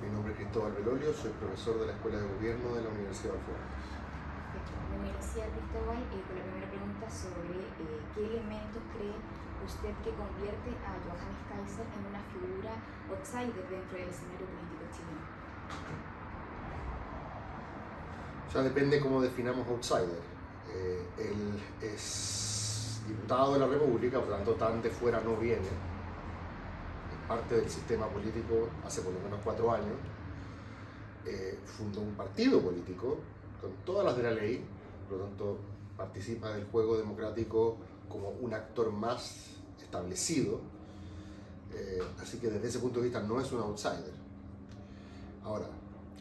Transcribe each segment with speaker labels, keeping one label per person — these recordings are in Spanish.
Speaker 1: Mi nombre es Cristóbal Belolio, soy profesor de la Escuela de Gobierno de la Universidad de Alfaro.
Speaker 2: Perfecto. Muy gracias, Cristóbal. Con la primera pregunta sobre qué elementos cree usted que convierte a Johannes Kaiser en una figura outsider dentro del escenario político chileno.
Speaker 1: Ya depende cómo definamos outsider. Él es diputado de la República, por lo tanto tan de fuera no viene. Es parte del sistema político hace por lo menos 4 años. Fundó un partido político con todas las de la ley, por lo tanto participa del juego democrático como un actor más establecido, así que desde ese punto de vista no es un outsider. Ahora,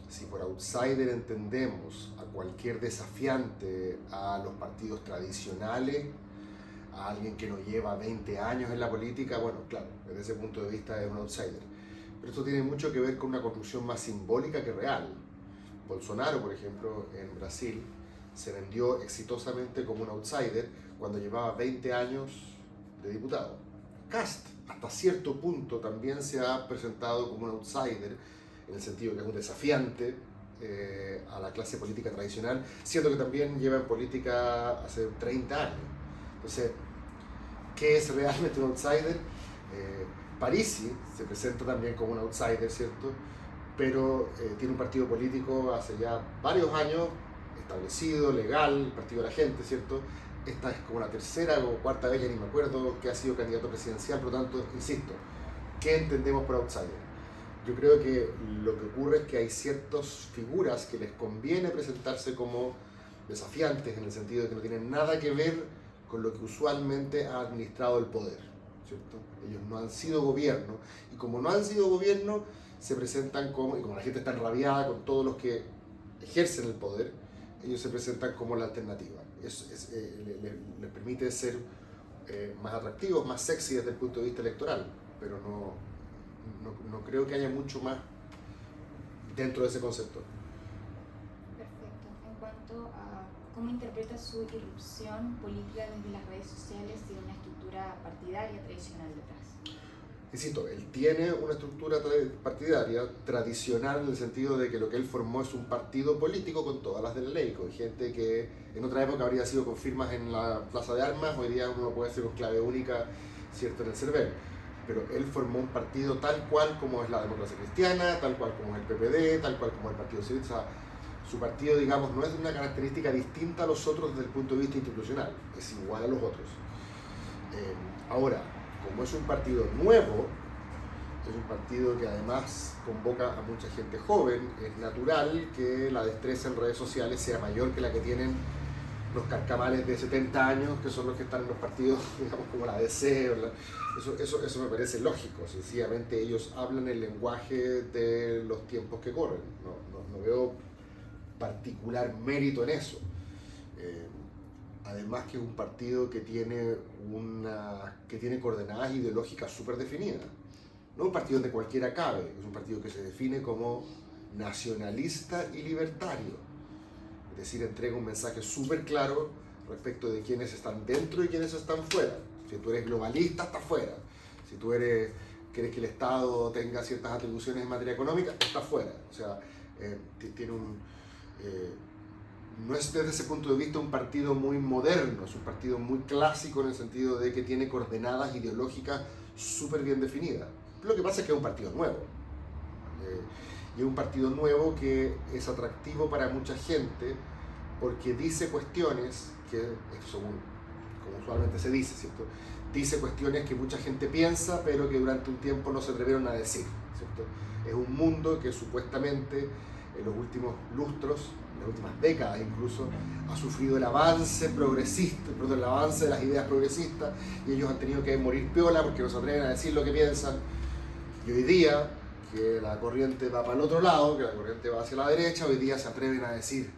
Speaker 1: si por outsider entendemos a cualquier desafiante a los partidos tradicionales, a alguien que no lleva 20 años en la política, bueno, claro, desde ese punto de vista es un outsider. Pero esto tiene mucho que ver con una construcción más simbólica que real. Bolsonaro, por ejemplo, en Brasil, se vendió exitosamente como un outsider cuando llevaba 20 años de diputado. Kast, hasta cierto punto, también se ha presentado como un outsider, en el sentido que es un desafiante a la clase política tradicional, siendo que también lleva en política hace 30 años. Entonces, ¿qué es realmente un outsider? Parisi se presenta también como un outsider, ¿cierto? Pero tiene un partido político hace ya varios años, establecido, legal, el Partido de la Gente, ¿cierto? Esta es como la tercera o cuarta vez, ya ni me acuerdo, que ha sido candidato presidencial, por lo tanto, insisto, ¿qué entendemos por outsider? Yo creo que lo que ocurre es que hay ciertas figuras que les conviene presentarse como desafiantes, en el sentido de que no tienen nada que ver con lo que usualmente ha administrado el poder, ¿cierto? Ellos no han sido gobierno, y como no han sido gobierno, se presentan como, y como la gente está enrabiada con todos los que ejercen el poder, ellos se presentan como la alternativa. Les permite ser más atractivos, más sexy desde el punto de vista electoral, pero no creo que haya mucho más dentro de ese concepto.
Speaker 2: Perfecto. En cuanto a cómo interpreta su irrupción política desde las redes sociales, tiene una estructura partidaria tradicional detrás.
Speaker 1: Insisto, él tiene una estructura partidaria tradicional en el sentido de que lo que él formó es un partido político con todas las de la ley, con gente que en otra época habría sido con firmas en la plaza de armas, hoy día uno lo puede hacer con clave única, ¿cierto?, en el CERVEL. Pero él formó un partido tal cual como es la democracia cristiana, tal cual como es el PPD, tal cual como es el Partido Socialista. O sea, su partido, digamos, no es de una característica distinta a los otros desde el punto de vista institucional, es igual a los otros. Ahora, como es un partido nuevo, es un partido que además convoca a mucha gente joven, es natural que la destreza en redes sociales sea mayor que la que tienen los carcamales de 70 años, que son los que están en los partidos, digamos, como la DC. Eso me parece lógico, sencillamente ellos hablan el lenguaje de los tiempos que corren. No veo particular mérito en eso. Además que es un partido que tiene coordenadas ideológicas súper definidas. No un partido donde cualquiera cabe, es un partido que se define como nacionalista y libertario. Es decir, entrega un mensaje súper claro respecto de quiénes están dentro y quiénes están fuera. Si tú eres globalista, estás fuera. Si tú quieres que el Estado tenga ciertas atribuciones en materia económica, estás fuera. O sea, tiene no es desde ese punto de vista un partido muy moderno, es un partido muy clásico en el sentido de que tiene coordenadas ideológicas súper bien definidas. Lo que pasa es que es un partido nuevo. Y es un partido nuevo que es atractivo para mucha gente porque dice cuestiones que, según como usualmente se dice, ¿cierto?, dice cuestiones que mucha gente piensa pero que durante un tiempo no se atrevieron a decir, ¿cierto? Es un mundo que supuestamente en los últimos lustros, en las últimas décadas incluso, ha sufrido el avance progresista, el avance de las ideas progresistas, y ellos han tenido que morir piola porque no se atreven a decir lo que piensan. Y hoy día, que la corriente va para el otro lado, que la corriente va hacia la derecha, hoy día se atreven a decir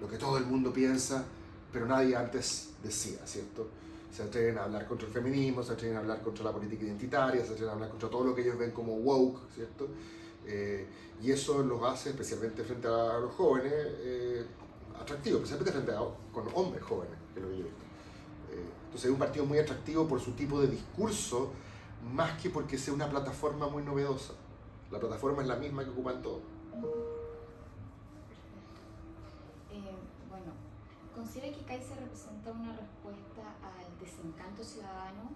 Speaker 1: lo que todo el mundo piensa, pero nadie antes decía, ¿cierto? Se atreven a hablar contra el feminismo, se atreven a hablar contra la política identitaria, se atreven a hablar contra todo lo que ellos ven como woke, ¿cierto? Y eso los hace, especialmente frente a los jóvenes, atractivos, especialmente con hombres jóvenes, que es lo que yo he visto. Entonces es un partido muy atractivo por su tipo de discurso, más que porque sea una plataforma muy novedosa. La plataforma es la misma que ocupan todos.
Speaker 2: Bueno, ¿considera que Kaiser representa una respuesta al desencanto ciudadano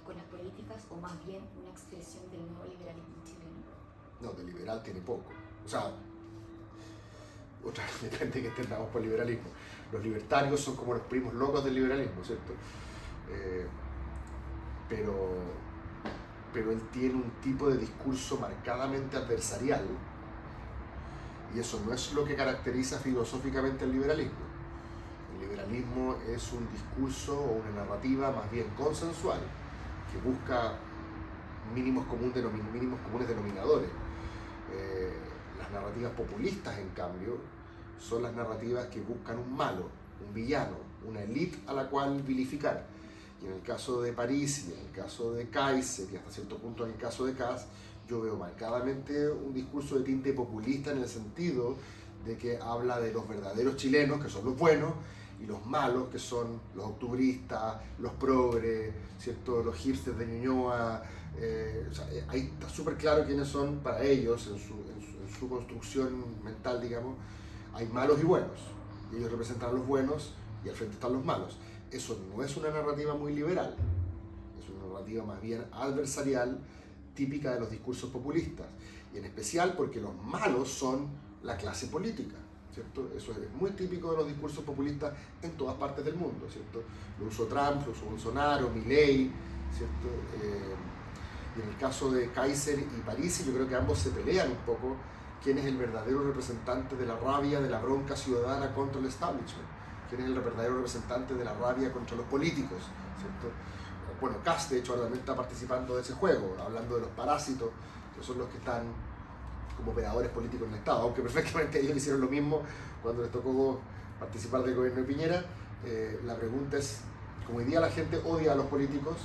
Speaker 2: con las políticas o más bien una expresión del nuevo liberalismo chileno?
Speaker 1: No, de liberal tiene poco. O sea, depende de qué entendamos por liberalismo. Los libertarios son como los primos locos del liberalismo, ¿cierto? Pero él tiene un tipo de discurso marcadamente adversarial y eso no es lo que caracteriza filosóficamente el liberalismo. El liberalismo es un discurso o una narrativa más bien consensual que busca mínimos comunes denominadores. Las narrativas populistas, en cambio, son las narrativas que buscan un malo, un villano, una élite a la cual vilificar. Y en el caso de París, y en el caso de Kaiser, y hasta cierto punto en el caso de Kass, yo veo marcadamente un discurso de tinte populista en el sentido de que habla de los verdaderos chilenos, que son los buenos, y los malos, que son los octubristas, los progres, ¿cierto? Los hipsters de Ñuñoa. O sea, ahí está súper claro quiénes son para ellos, en su construcción mental, digamos. Hay malos y buenos, y ellos representan a los buenos, y al frente están los malos. Eso no es una narrativa muy liberal, es una narrativa más bien adversarial, típica de los discursos populistas, y en especial porque los malos son la clase política, ¿cierto? Eso es muy típico de los discursos populistas en todas partes del mundo, ¿cierto? Lo usó Trump, lo usó Bolsonaro, Milei, ¿cierto? Y en el caso de Kaiser y Parisi, yo creo que ambos se pelean un poco quién es el verdadero representante de la rabia, de la bronca ciudadana contra el establishment, quién es el verdadero representante de la rabia contra los políticos, ¿cierto? Bueno, Kass, de hecho, ahora también está participando de ese juego, hablando de los parásitos, que son los que están como operadores políticos en el Estado, aunque perfectamente ellos hicieron lo mismo cuando les tocó participar del gobierno de Piñera. La pregunta es, como hoy día la gente odia a los políticos,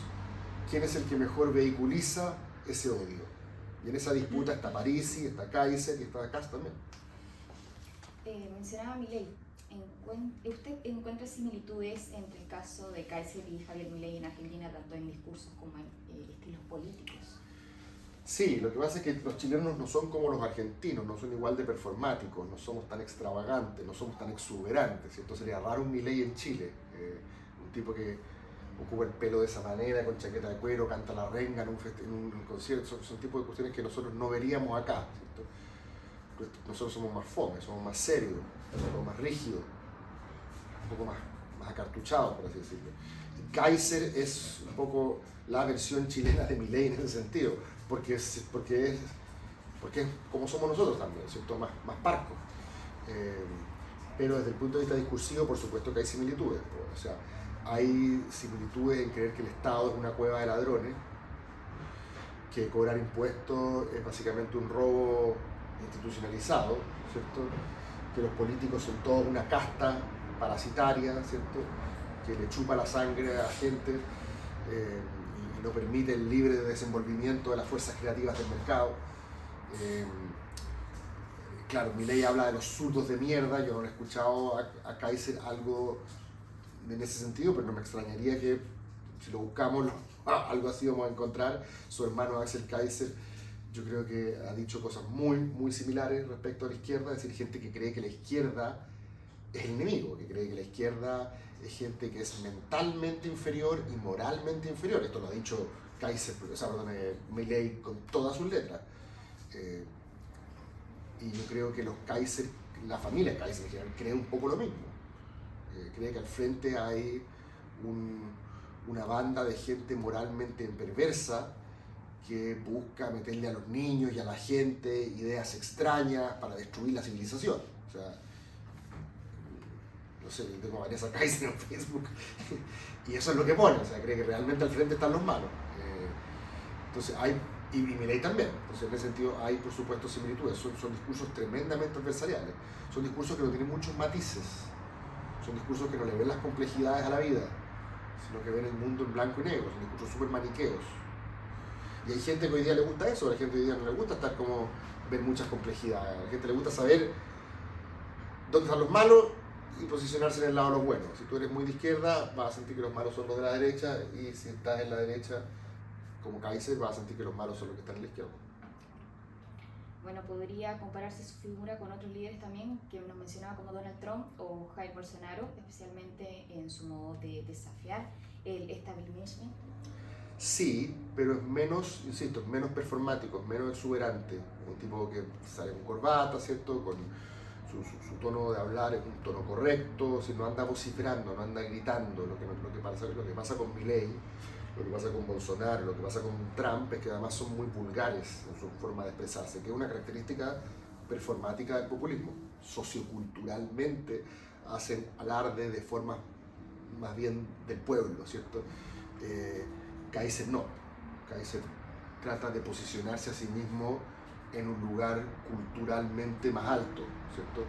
Speaker 1: ¿quién es el que mejor vehiculiza ese odio? Y en esa disputa está Parisi, está Kaiser y está Kass también.
Speaker 2: Mencionaba Milei. ¿Usted encuentra similitudes entre el caso de Kaiser y Javier Milei en Argentina, tanto en discursos como en estilos políticos?
Speaker 1: Sí, lo que pasa es que los chilenos no son como los argentinos, no son igual de performáticos, no somos tan extravagantes, no somos tan exuberantes, ¿cierto? Sería raro un Milei en Chile, un tipo que ocupa el pelo de esa manera, con chaqueta de cuero, canta la renga en un concierto, son tipos de cuestiones que nosotros no veríamos acá, ¿cierto? Nosotros somos más fome, somos más serios, somos más rígidos, un poco más acartuchados, por así decirlo. Y Kaiser es un poco la versión chilena de Milei en ese sentido, porque es como somos nosotros también, ¿cierto? Más parcos. Pero desde el punto de vista discursivo, por supuesto que hay similitudes. O sea, hay similitudes en creer que el Estado es una cueva de ladrones, que cobrar impuestos es básicamente un robo institucionalizado, ¿cierto? Que los políticos son todos una casta parasitaria, ¿cierto? Que le chupa la sangre a gente y no permite el libre desenvolvimiento de las fuerzas creativas del mercado. Claro, Milei habla de los zurdos de mierda, yo no he escuchado a Kaiser algo en ese sentido, pero no me extrañaría que si lo buscamos algo así vamos a encontrar. Su hermano Axel Kaiser, yo creo que ha dicho cosas muy similares respecto a la izquierda, es decir, gente que cree que la izquierda es el enemigo, que cree que la izquierda es gente que es mentalmente inferior y moralmente inferior. Esto lo ha dicho Kaiser, Milei con todas sus letras. Y yo creo que los Kaiser, la familia Kaiser en general, cree un poco lo mismo. Cree que al frente hay una banda de gente moralmente perversa que busca meterle a los niños y a la gente ideas extrañas para destruir la civilización. O sea, no sé, yo tengo a Vanessa Kaiser en Facebook y eso es lo que pone, o sea, cree que realmente al frente están los malos. Entonces hay, y Milei también, entonces en ese sentido hay por supuesto similitudes, son discursos tremendamente adversariales, son discursos que no tienen muchos matices, son discursos que no le ven las complejidades a la vida, sino que ven el mundo en blanco y negro, son discursos súper maniqueos. Y hay gente que hoy día le gusta eso, a la gente hoy día no le gusta estar como ver muchas complejidades, a la gente le gusta saber dónde están los malos y posicionarse en el lado de los buenos. Si tú eres muy de izquierda, vas a sentir que los malos son los de la derecha, y si estás en la derecha, como Kaiser, vas a sentir que los malos son los que están en la izquierda.
Speaker 2: bueno, podría compararse su figura con otros líderes también que nos mencionaba como Donald Trump o Jair Bolsonaro, especialmente en su modo de desafiar el establishment.
Speaker 1: Sí, pero es menos, insisto, es menos performático, es menos exuberante. Un tipo que sale con corbata, ¿cierto? Con su tono de hablar es un tono correcto, si no anda vociferando, no anda gritando. Lo que pasa con Milei, lo que pasa con Bolsonaro, lo que pasa con Trump es que además son muy vulgares en su forma de expresarse, que es una característica performática del populismo. Socioculturalmente hacen alarde de formas más bien del pueblo, ¿cierto? Kaiser no. Kaiser trata de posicionarse a sí mismo en un lugar culturalmente más alto, ¿cierto?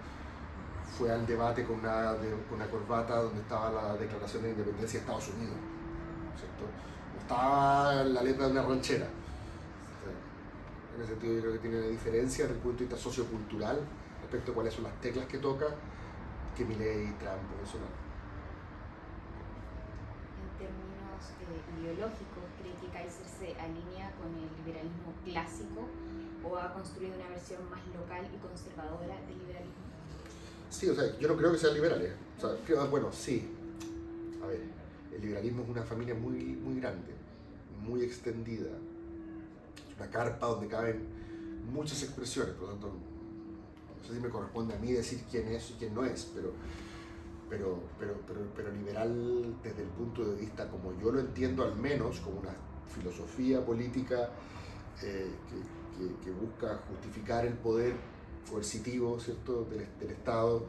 Speaker 1: Fue al debate con una corbata donde estaba la Declaración de Independencia de Estados Unidos, ¿cierto? No estaba la letra de una ranchera. En ese sentido yo creo que tiene una diferencia desde el punto de vista sociocultural respecto a cuáles son las teclas que toca que Milei, Trump o Bolsonaro.
Speaker 2: Ideológico, ¿cree que Kaiser se alinea con el liberalismo clásico o ha construido una versión más local y conservadora del liberalismo?
Speaker 1: Sí, o sea, yo no creo que sean liberales. O sea, bueno, sí. A ver, el liberalismo es una familia muy grande, muy extendida. Es una carpa donde caben muchas expresiones, por lo tanto, no sé si me corresponde a mí decir quién es y quién no es, pero liberal desde el punto de vista, como yo lo entiendo al menos, como una filosofía política que busca justificar el poder coercitivo, ¿cierto?, del Estado,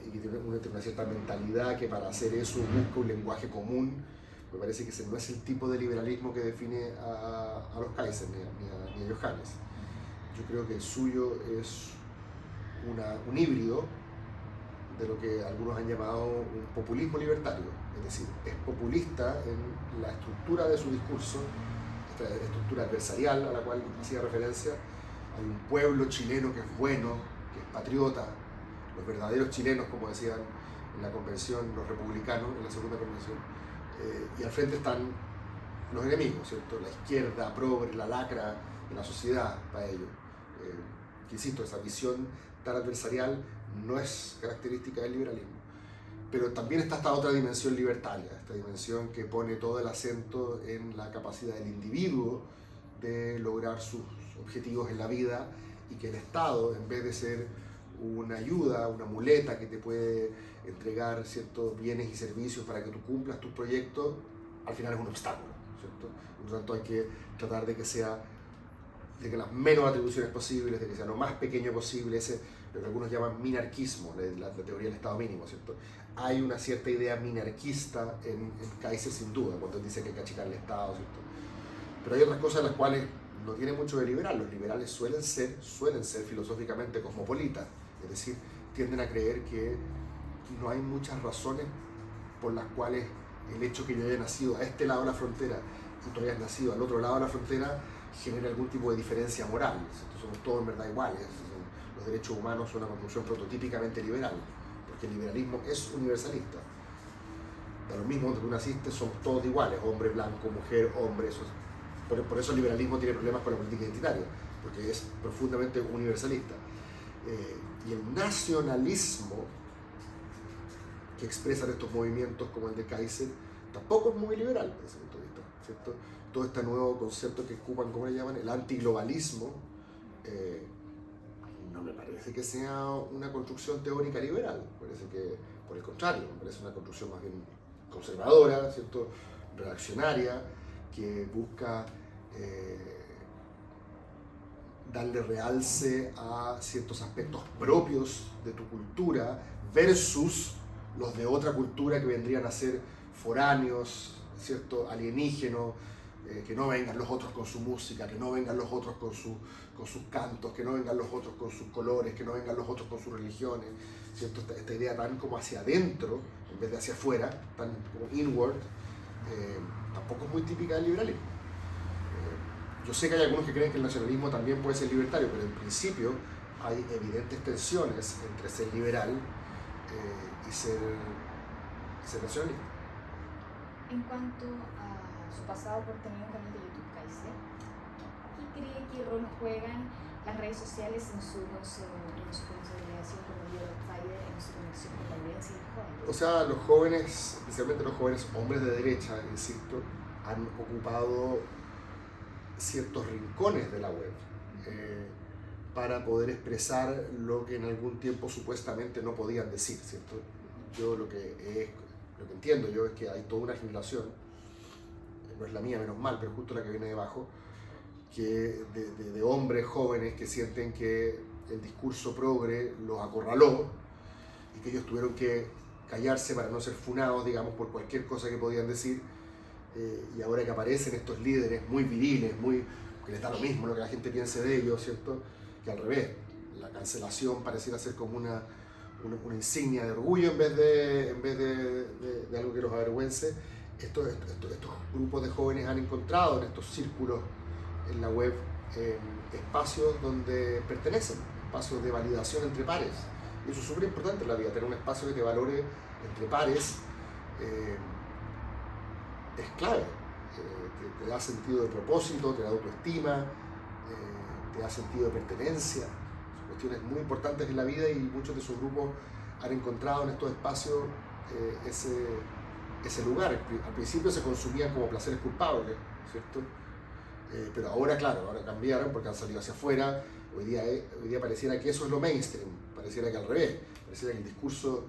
Speaker 1: y que tiene una cierta mentalidad que para hacer eso busca un lenguaje común. Me parece que ese no es el tipo de liberalismo que define a los Kaiser ni a Johannes. Yo creo que el suyo es un híbrido de lo que algunos han llamado un populismo libertario, es decir, es populista en la estructura de su discurso, esta estructura adversarial a la cual hacía referencia. Hay un pueblo chileno que es bueno, que es patriota, los verdaderos chilenos, como decían en la convención, los republicanos, en la segunda convención, y al frente están los enemigos, ¿cierto? La izquierda, progre, la lacra de la sociedad para ellos. Que insisto, esa visión tan adversarial no es característica del liberalismo. Pero también está esta otra dimensión libertaria, esta dimensión que pone todo el acento en la capacidad del individuo de lograr sus objetivos en la vida y que el Estado, en vez de ser una ayuda, una muleta que te puede entregar ciertos bienes y servicios para que tú cumplas tus proyectos, al final es un obstáculo, ¿cierto? Por lo tanto hay que tratar de que las menos atribuciones posibles, de que sea lo más pequeño posible, lo que algunos llaman minarquismo, la teoría del Estado mínimo, ¿cierto? Hay una cierta idea minarquista en Kaiser sin duda, cuando él dice que hay que achicar el Estado, ¿cierto? Pero hay otras cosas en las cuales no tiene mucho de liberal. Los liberales suelen ser filosóficamente cosmopolitas, es decir, tienden a creer que no hay muchas razones por las cuales el hecho que yo haya nacido a este lado de la frontera y tú hayas nacido al otro lado de la frontera genera algún tipo de diferencia moral. Entonces, somos todos en verdad iguales. Los derechos humanos son una construcción prototípicamente liberal, porque el liberalismo es universalista. Da lo mismo donde tú naciste, somos todos iguales, hombre, blanco, mujer, hombre. Por eso el liberalismo tiene problemas con la política identitaria, porque es profundamente universalista. Y el nacionalismo que expresan estos movimientos como el de Kaiser tampoco es muy liberal desde ese punto de vista, ¿cierto? Todo este nuevo concepto que ocupan, ¿cómo le llaman? El antiglobalismo, no me parece que sea una construcción teórica liberal, parece que, por el contrario, me parece una construcción más bien conservadora, ¿cierto?, reaccionaria, que busca darle realce a ciertos aspectos propios de tu cultura versus los de otra cultura que vendrían a ser foráneos, ¿cierto?, alienígenos, que no vengan los otros con su música, que no vengan los otros con sus cantos, que no vengan los otros con sus colores, que no vengan los otros con sus religiones, ¿cierto? Esta idea tan como hacia adentro, en vez de hacia afuera, tan como inward, tampoco es muy típica del liberalismo. Yo sé que hay algunos que creen que el nacionalismo también puede ser libertario, pero en principio hay evidentes tensiones entre ser liberal y ser nacionalista.
Speaker 2: En cuanto a su pasado por tener un canal de YouTube, Kaiser, ¿qué cree que rol juegan las redes sociales en su consolidación como líder outsider, en su conexión con la audiencia y los jóvenes?
Speaker 1: O sea, los jóvenes, especialmente los jóvenes hombres de derecha, insisto, han ocupado ciertos rincones de la web para poder expresar lo que en algún tiempo supuestamente no podían decir, ¿cierto? Yo lo que entiendo yo es que hay toda una generación, no es la mía menos mal, pero justo la que viene debajo, que de hombres jóvenes que sienten que el discurso progre los acorraló y que ellos tuvieron que callarse para no ser funados, digamos, por cualquier cosa que podían decir, y ahora que aparecen estos líderes muy viriles, que les da lo mismo lo que la gente piense de ellos, ¿cierto? Que al revés, la cancelación pareciera ser como una insignia de orgullo en vez de algo que los avergüence. Estos grupos de jóvenes han encontrado en estos círculos en la web espacios donde pertenecen, espacios de validación entre pares. Y eso es súper importante en la vida, tener un espacio que te valore entre pares es clave. Te da sentido de propósito, te da autoestima, te da sentido de pertenencia. Son cuestiones muy importantes en la vida y muchos de sus grupos han encontrado en estos espacios ese lugar. Al principio se consumían como placeres culpables, ¿cierto? Pero ahora, claro, ahora cambiaron porque han salido hacia afuera. Hoy día pareciera que eso es lo mainstream, pareciera que al revés, pareciera que el discurso,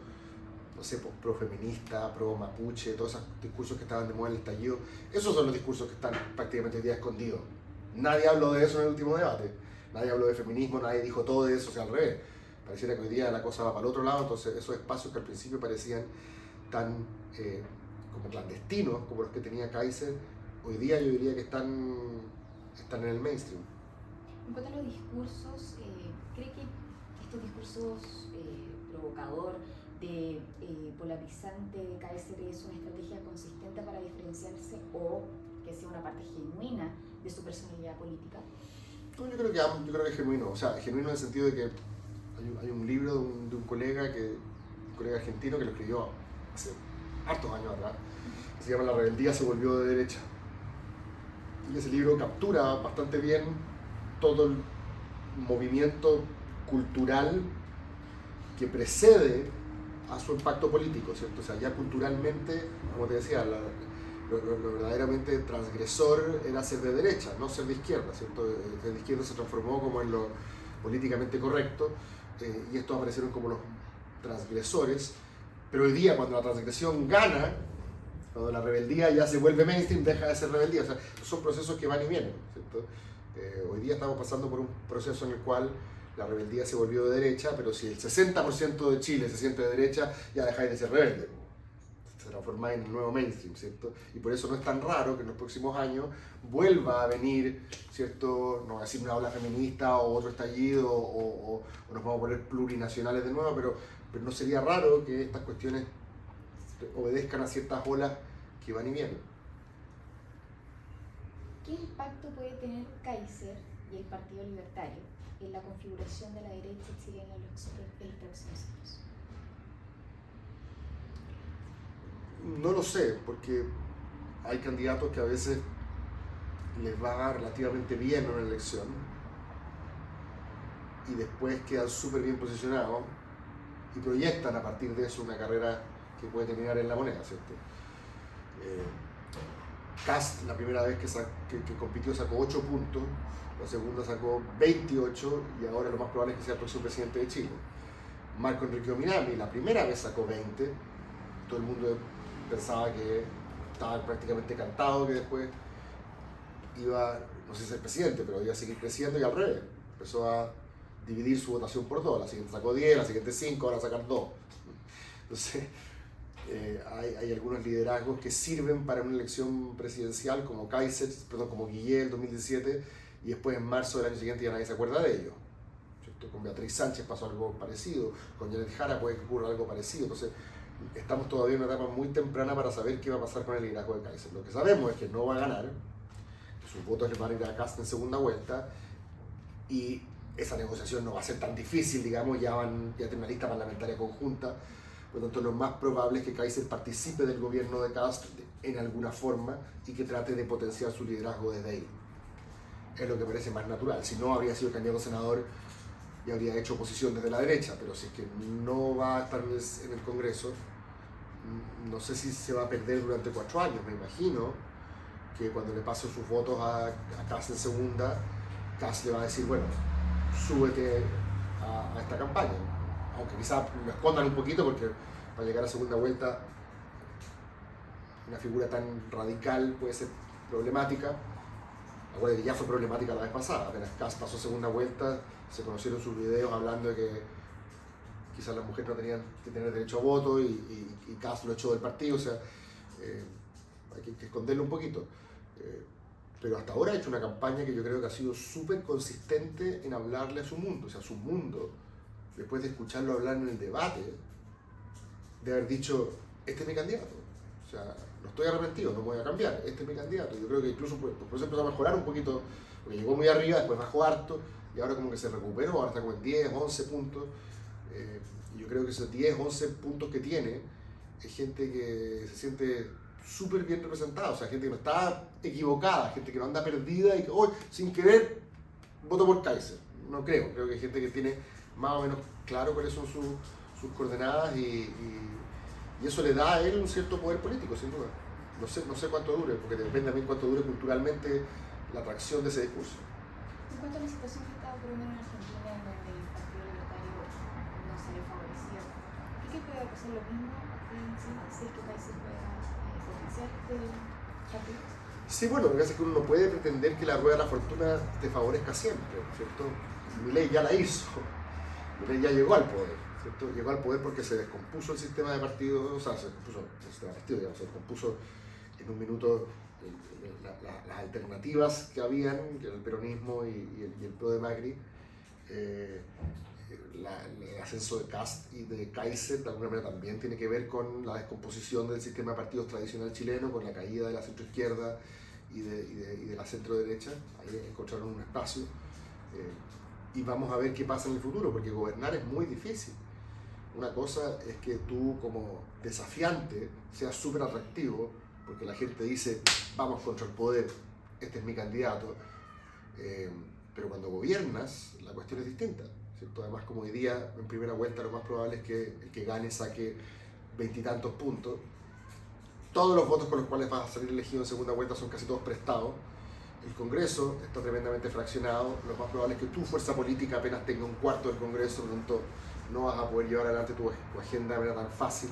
Speaker 1: no sé, pro feminista, pro mapuche, todos esos discursos que estaban de moda en el estallido, esos son los discursos que están prácticamente hoy día escondidos. Nadie habló de eso en el último debate, nadie habló de feminismo, nadie dijo todo de eso, o sea, al revés. Pareciera que hoy día la cosa va para el otro lado, entonces esos espacios que al principio parecían tan como clandestinos, como los que tenía Kaiser, hoy día yo diría que están en el mainstream.
Speaker 2: En cuanto a los discursos, ¿cree que estos discursos provocador, polarizante de Kaiser es una estrategia consistente para diferenciarse o que sea una parte genuina de su personalidad política?
Speaker 1: No, yo creo que es genuino, o sea, genuino en el sentido de que hay un libro de un colega argentino que lo escribió hace hartos años atrás, que se llama La rebeldía se volvió de derecha. Y ese libro captura bastante bien todo el movimiento cultural que precede a su impacto político, ¿cierto? O sea, ya culturalmente, como te decía, lo verdaderamente transgresor era ser de derecha, no ser de izquierda, ¿cierto? Ser de izquierda se transformó como en lo políticamente correcto, y estos aparecieron como los transgresores, pero hoy día cuando la transgresión gana, cuando la rebeldía ya se vuelve mainstream, deja de ser rebeldía. O sea, son procesos que van y vienen, ¿cierto? Hoy día estamos pasando por un proceso en el cual la rebeldía se volvió de derecha, pero si el 60% de Chile se siente de derecha, ya dejáis de ser rebelde. Se transforma en el nuevo mainstream, ¿cierto? Y por eso no es tan raro que en los próximos años vuelva a venir, ¿cierto? No voy a decir una ola feminista o otro estallido o nos vamos a poner plurinacionales de nuevo, pero no sería raro que estas cuestiones obedezcan a ciertas olas que van y vienen.
Speaker 2: ¿Qué impacto puede tener Kaiser y el Partido Libertario en la configuración de la derecha chilena en los próximos años?
Speaker 1: No lo sé, porque hay candidatos que a veces les va relativamente bien en una elección y después quedan súper bien posicionados y proyectan a partir de eso una carrera que puede terminar en la moneda, ¿cierto? Kast, la primera vez que compitió, sacó 8 puntos, la segunda sacó 28 y ahora lo más probable es que sea el próximo presidente de Chile. Marco Enrique Minami, la primera vez sacó 20, todo el mundo pensaba que estaba prácticamente cantado que después iba, no sé si ser presidente, pero iba a seguir creciendo y al revés, empezó a dividir su votación por 2, la siguiente sacó 10, la siguiente 5, ahora sacan 2. Entonces, hay algunos liderazgos que sirven para una elección presidencial como como Guillén en 2017 y después en marzo del año siguiente ya nadie se acuerda de ellos, ¿cierto? Con Beatriz Sánchez pasó algo parecido, con Janet Jara puede que ocurra algo parecido. Entonces estamos todavía en una etapa muy temprana para saber qué va a pasar con el liderazgo de Kaiser. Lo que sabemos es que no va a ganar, que sus votos le van a ir a Kast en segunda vuelta y esa negociación no va a ser tan difícil, digamos, ya tiene una lista parlamentaria conjunta. Por lo tanto, lo más probable es que Kaiser participe del gobierno de Kast en alguna forma y que trate de potenciar su liderazgo desde ahí. es lo que parece más natural. Si no, habría sido candidato a senador y habría hecho oposición desde la derecha, pero si es que no va a estar en el Congreso, no sé si se va a perder durante 4 años. Me imagino que cuando le pasen sus votos a Kast en segunda, Kast le va a decir, bueno, súbete a esta campaña. Aunque quizás lo escondan un poquito, porque para llegar a segunda vuelta una figura tan radical puede ser problemática. Acuérdate que ya fue problemática la vez pasada, apenas Kast pasó segunda vuelta, se conocieron sus videos hablando de que quizás las mujeres no tenían que tener derecho a voto y Kast lo echó del partido, o sea, hay que esconderlo un poquito. Pero hasta ahora ha hecho una campaña que yo creo que ha sido súper consistente en hablarle a su mundo, o sea, su mundo, después de escucharlo hablar en el debate, de haber dicho, este es mi candidato, o sea, no estoy arrepentido, no me voy a cambiar, este es mi candidato. Yo creo que incluso por eso empezó a mejorar un poquito, porque llegó muy arriba, después bajó harto, y ahora como que se recuperó, ahora está como en 10, 11 puntos, y yo creo que esos 10, 11 puntos que tiene, es gente que se siente súper bien representada, o sea, gente que no está equivocada, gente que no anda perdida y que hoy, sin querer, voto por Kaiser. No creo que hay gente que tiene más o menos claro cuáles son sus coordenadas y eso le da a él un cierto poder político, sin duda. No sé cuánto dure, porque depende también cuánto dure culturalmente la atracción de ese discurso.
Speaker 2: En cuanto a la situación que está ocurriendo en Argentina, en donde el Partido Libertario no salió favorecido, ¿cree que puede pasar lo mismo aquí en Chile si es que Kaiser pueda potenciar este partido?
Speaker 1: Sí, bueno, lo que pasa es que uno no puede pretender que la rueda de la fortuna te favorezca siempre, ¿cierto? Milei ya la hizo, Milei ya llegó al poder, ¿cierto? Llegó al poder porque se descompuso el sistema de partidos, o sea, se descompuso el sistema de partidos, digamos, se descompuso en un minuto las alternativas que habían, que era el peronismo y el pro de Macri, el ascenso de Kast y de Kaiser de alguna manera también tiene que ver con la descomposición del sistema de partidos tradicional chileno, con la caída de la centroizquierda y de la centro derecha. Ahí encontraron un espacio y vamos a ver qué pasa en el futuro, porque gobernar es muy difícil. Una cosa es que tú como desafiante seas súper atractivo, porque la gente dice, vamos contra el poder, este es mi candidato, pero cuando gobiernas la cuestión es distinta, ¿cierto? Además, como hoy día en primera vuelta lo más probable es que el que gane saque 20 y tantos puntos. Todos los votos con los cuales vas a salir elegido en segunda vuelta son casi todos prestados. El Congreso está tremendamente fraccionado. Lo más probable es que tu fuerza política apenas tenga un cuarto del Congreso, por lo tanto no vas a poder llevar adelante tu agenda de manera tan fácil.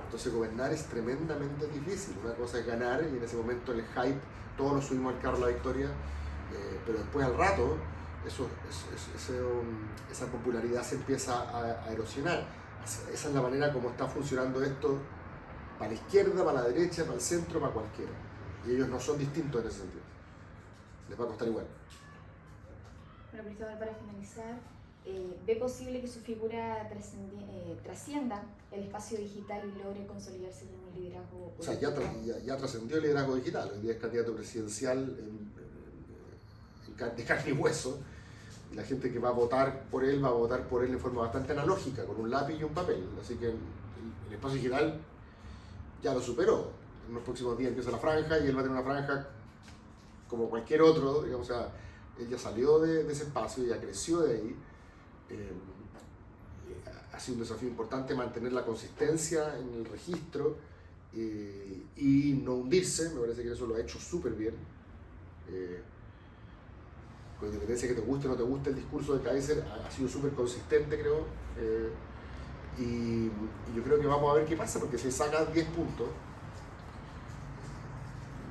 Speaker 1: Entonces gobernar es tremendamente difícil. Una cosa es ganar y en ese momento el hype, todos nos subimos al carro de la victoria, pero después al rato esa popularidad se empieza a erosionar. Esa es la manera como está funcionando esto para la izquierda, para la derecha, para el centro, para cualquiera. Y ellos no son distintos en ese sentido. Les va a costar igual.
Speaker 2: Bueno, Cristóbal, para finalizar, ¿ve posible que su figura trascienda el espacio digital y logre consolidarse como un liderazgo político?
Speaker 1: O sea, ya trascendió el liderazgo digital. Hoy día es candidato presidencial de carne y hueso. Y la gente que va a votar por él en forma bastante analógica, con un lápiz y un papel. Así que el espacio digital ya lo superó. En los próximos días empieza la franja y él va a tener una franja como cualquier otro, digamos, o sea, él ya salió de ese espacio, ya creció de ahí. Ha sido un desafío importante mantener la consistencia en el registro y no hundirse. Me parece que eso lo ha hecho súper bien. Con independencia de que te guste o no te guste el discurso de Kaiser, ha sido súper consistente, creo. Y yo creo que vamos a ver qué pasa, porque si saca 10 puntos,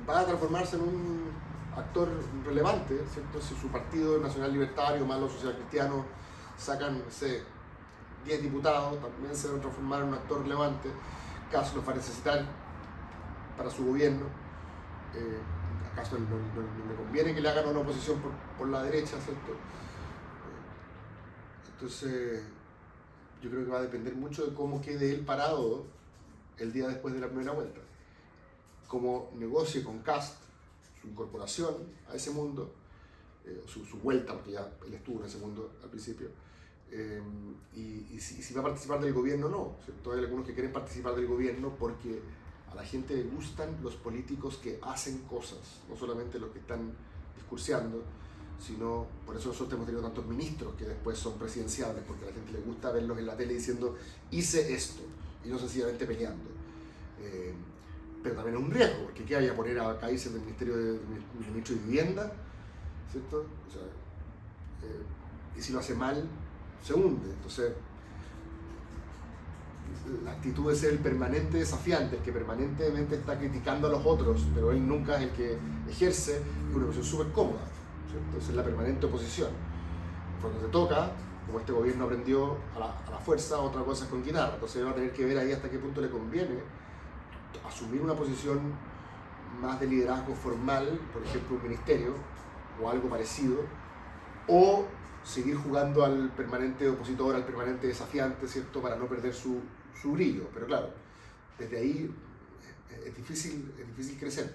Speaker 1: va a transformarse en un actor relevante, ¿cierto? Si su partido Nacional Libertario más los social cristianos sacan, no sé, 10 diputados, también se van a transformar en un actor relevante. Kast los va a necesitar para su gobierno. ¿Acaso no le conviene que le hagan una oposición por la derecha, ¿cierto? Entonces, yo creo que va a depender mucho de cómo quede él parado el día después de la primera vuelta. Cómo negocie con Kast su incorporación a ese mundo, su vuelta, porque ya él estuvo en ese mundo al principio, y si va a participar del gobierno o no, ¿cierto? Hay algunos que quieren participar del gobierno porque a la gente le gustan los políticos que hacen cosas, no solamente los que están discurseando, sino por eso nosotros hemos tenido tantos ministros que después son presidenciables, porque a la gente le gusta verlos en la tele diciendo hice esto, y no sencillamente peleando. Pero también es un riesgo, porque ¿qué vaya a poner a Kaiser del ministro de Vivienda? ¿Cierto? O sea, y si lo hace mal, se hunde. Entonces, la actitud de ser el permanente desafiante, el que permanentemente está criticando a los otros, pero él nunca es el que ejerce, es una posición súper cómoda, ¿cierto? Es la permanente oposición. Cuando te toca, como este gobierno aprendió a la fuerza, otra cosa es con guitarra. Entonces va a tener que ver ahí hasta qué punto le conviene asumir una posición más de liderazgo formal, por ejemplo un ministerio o algo parecido, o seguir jugando al permanente opositor, al permanente desafiante, ¿cierto? Para no perder su brillo. Pero claro, desde ahí es difícil crecer.